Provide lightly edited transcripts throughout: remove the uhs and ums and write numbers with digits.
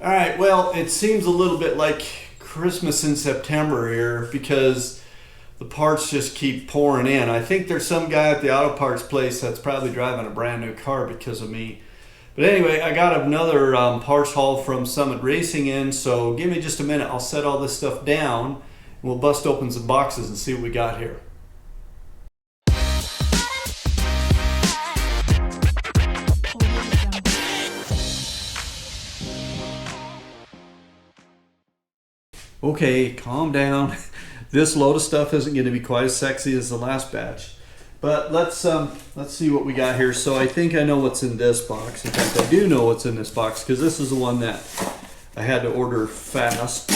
All right, well, it seems a little bit like Christmas in September here because the parts just keep pouring in. I think there's some guy at the auto parts place that's probably driving a brand new car because of me. But anyway, I got another parts haul from Summit Racing in, so give me just a minute. I'll set all this stuff down and we'll bust open some boxes and see what we got here. Okay, calm down. This load of stuff isn't going to be quite as sexy as the last batch. But let's see what we got here. So I think I know what's in this box. In fact, I do know what's in this box because this is the one that I had to order fast.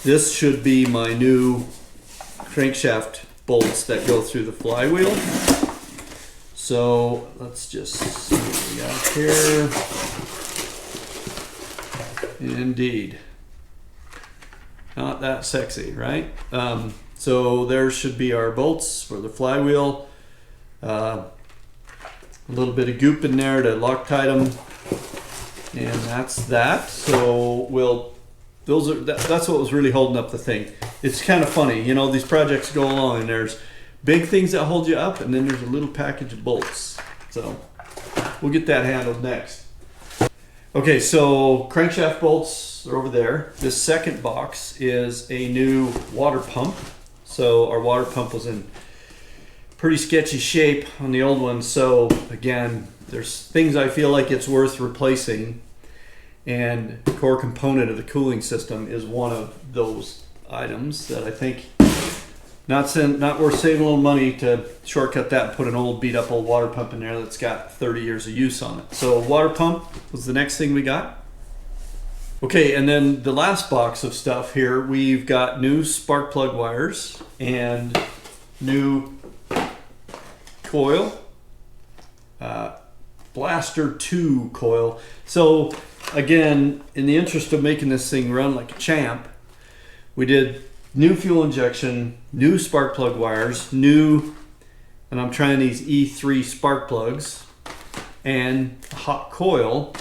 This should be my new crankshaft bolts that go through the flywheel. So let's just see what we got here. Indeed. Not that sexy, right? So there should be our bolts for the flywheel. A little bit of goop in there to Loctite them, and that's that. So that's what was really holding up the thing. It's kind of funny, you know, these projects go along and there's big things that hold you up, and then there's a little package of bolts. So we'll get that handled next. Okay, so crankshaft bolts are over there. This second box is a new water pump. So our water pump was in pretty sketchy shape on the old one. So again, there's things I feel like it's worth replacing, and the core component of the cooling system is one of those items that I think not worth saving a little money to shortcut that and put an old beat up old water pump in there that's got 30 years of use on it. So water pump was the next thing we got. Okay, and then the last box of stuff here, we've got new spark plug wires and new coil, Blaster 2 coil. So again, in the interest of making this thing run like a champ, we did new fuel injection, new spark plug wires, and I'm trying these E3 spark plugs and a hot coil.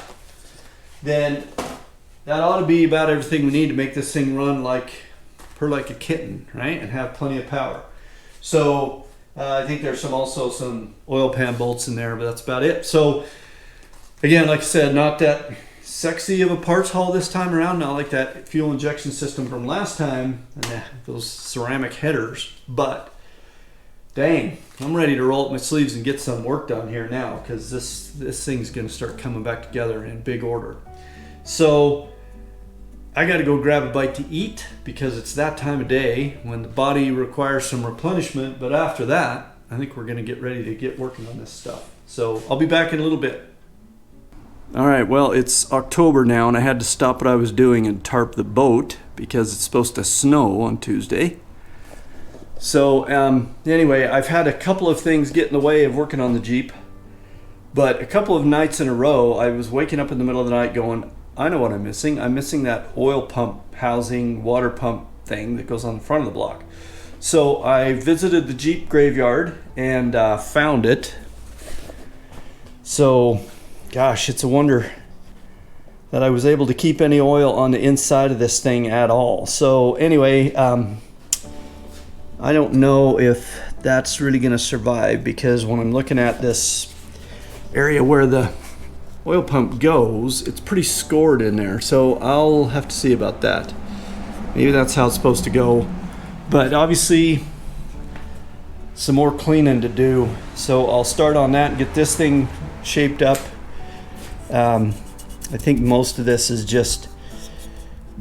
Then that ought to be about everything we need to make this thing run like a kitten, right? And have plenty of power. So I think there's also some oil pan bolts in there, but that's about it. So again, like I said, not that sexy of a parts haul this time around, not like that fuel injection system from last time and those ceramic headers, but dang, I'm ready to roll up my sleeves and get some work done here now, because this thing's going to start coming back together in big order. So I got to go grab a bite to eat because it's that time of day when the body requires some replenishment, but after that I think we're going to get ready to get working on this stuff. So I'll be back in a little bit. All right, well, it's October now, and I had to stop what I was doing and tarp the boat because it's supposed to snow on Tuesday. So anyway, I've had a couple of things get in the way of working on the Jeep, but a couple of nights in a row, I was waking up in the middle of the night going, I know what I'm missing. I'm missing that oil pump housing, water pump thing that goes on the front of the block. So I visited the Jeep graveyard and found it. So gosh, it's a wonder that I was able to keep any oil on the inside of this thing at all. So anyway, I don't know if that's really going to survive, because when I'm looking at this area where the oil pump goes, it's pretty scored in there. So I'll have to see about that. Maybe that's how it's supposed to go. But obviously, some more cleaning to do. So I'll start on that and get this thing shaped up. I think most of this is just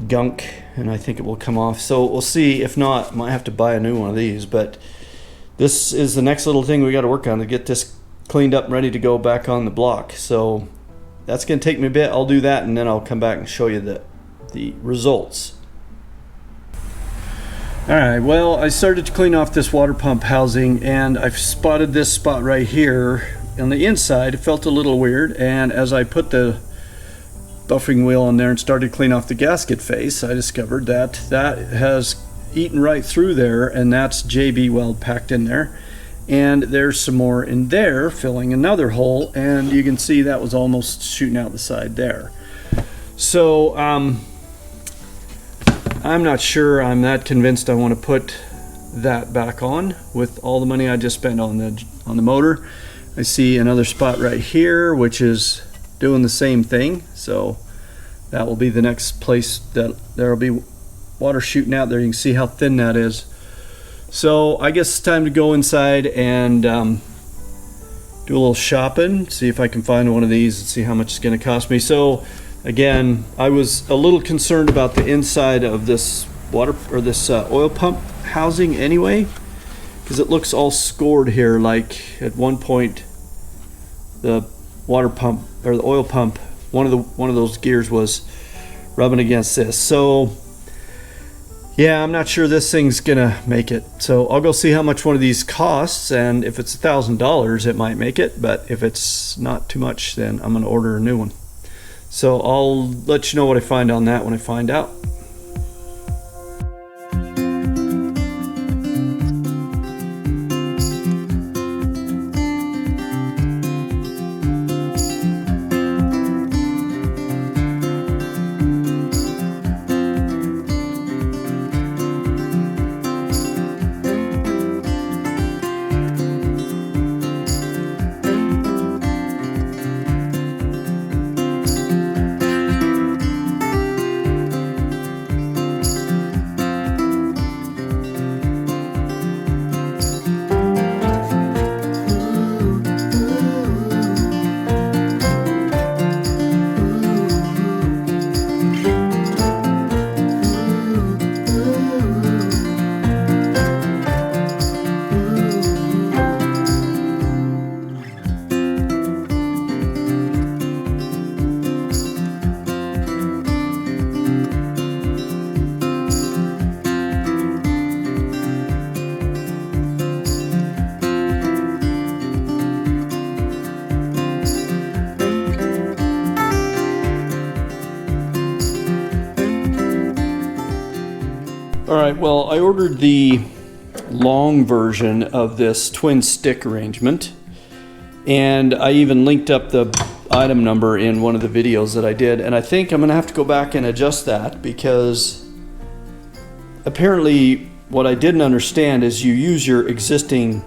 gunk, and I think it will come off. So we'll see. If not, might have to buy a new one of these. But this is the next little thing we got to work on to get this cleaned up and ready to go back on the block. So that's going to take me a bit. I'll do that, and then I'll come back and show you the results. Alright, well, I started to clean off this water pump housing, and I've spotted this spot right here on the inside. It felt a little weird, and as I put the buffing wheel on there and started to clean off the gasket face, I discovered that has eaten right through there, and that's JB weld packed in there. And there's some more in there filling another hole, and you can see that was almost shooting out the side there. So I'm not sure I'm that convinced I want to put that back on with all the money I just spent on the motor. I see another spot right here which is doing the same thing, so that will be the next place that there will be water shooting out there. You can see how thin that is. So I guess it's time to go inside and do a little shopping, see if I can find one of these and see how much it's going to cost me. So again, I was a little concerned about the inside of this oil pump housing anyway, because it looks all scored here. Like at one point the water pump or the oil pump, one of those gears was rubbing against this. So yeah, I'm not sure this thing's gonna make it. So I'll go see how much one of these costs, and if it's $1,000 it might make it, but if it's not too much then I'm gonna order a new one. So I'll let you know what I find on that when I find out. Alright, well, I ordered the long version of this twin stick arrangement, and I even linked up the item number in one of the videos that I did, and I think I'm going to have to go back and adjust that, because apparently what I didn't understand is you use your existing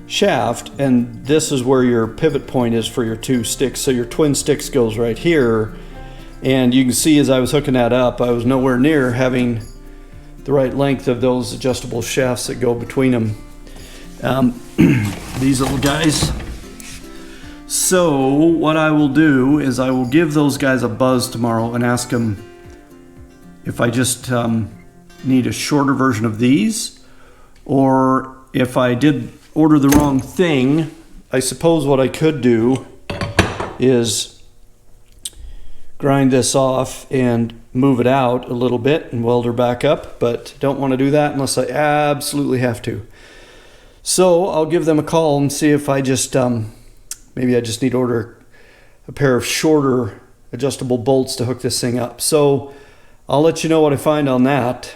shaft, and this is where your pivot point is for your two sticks. So your twin sticks goes right here, and you can see as I was hooking that up, I was nowhere near having the right length of those adjustable shafts that go between them. These little guys. So what I will do is I will give those guys a buzz tomorrow and ask them if I just need a shorter version of these, or if I did order the wrong thing. I suppose what I could do is grind this off and move it out a little bit and weld her back up, but don't want to do that unless I absolutely have to. So I'll give them a call and see if I just maybe I just need to order a pair of shorter adjustable bolts to hook this thing up. So I'll let you know what I find on that.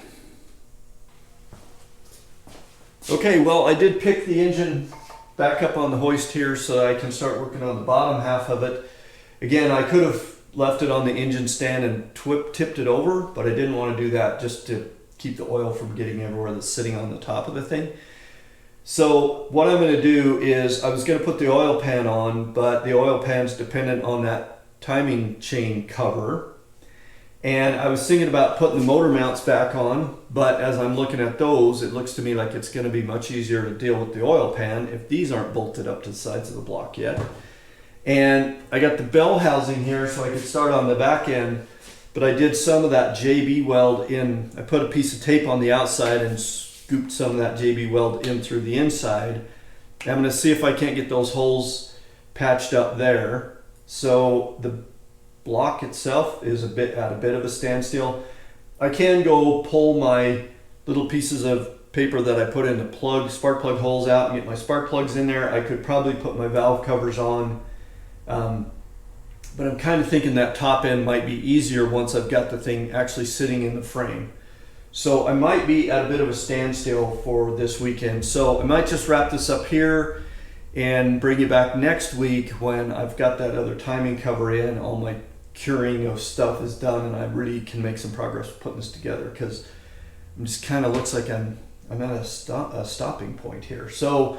Okay, well, I did pick the engine back up on the hoist here so I can start working on the bottom half of it. Again, I could have left it on the engine stand and tipped it over, but I didn't want to do that just to keep the oil from getting everywhere that's sitting on the top of the thing. So what I'm going to do is I was going to put the oil pan on, but the oil pan's dependent on that timing chain cover. And I was thinking about putting the motor mounts back on, but as I'm looking at those, it looks to me like it's going to be much easier to deal with the oil pan if these aren't bolted up to the sides of the block yet. And I got the bell housing here so I could start on the back end, but I did some of that JB weld in. I put a piece of tape on the outside and scooped some of that JB weld in through the inside. And I'm going to see if I can't get those holes patched up there. So the block itself is at a bit of a standstill. I can go pull my little pieces of paper that I put in to spark plug holes out and get my spark plugs in there. I could probably put my valve covers on. But I'm kind of thinking that top end might be easier once I've got the thing actually sitting in the frame. So I might be at a bit of a standstill for this weekend. So I might just wrap this up here and bring you back next week when I've got that other timing cover in, all my curing of stuff is done, and I really can make some progress with putting this together, because it just kind of looks like I'm at a stopping point here. So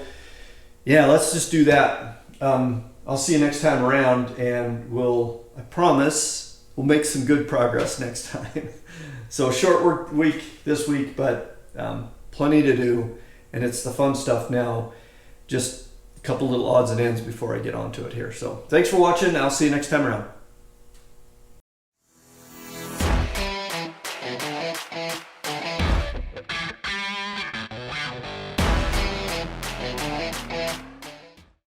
yeah, let's just do that. I'll see you next time around, and I promise we'll make some good progress next time. So short work week this week, but plenty to do, and it's the fun stuff now. Just a couple little odds and ends before I get onto it here. So thanks for watching. I'll see you next time around.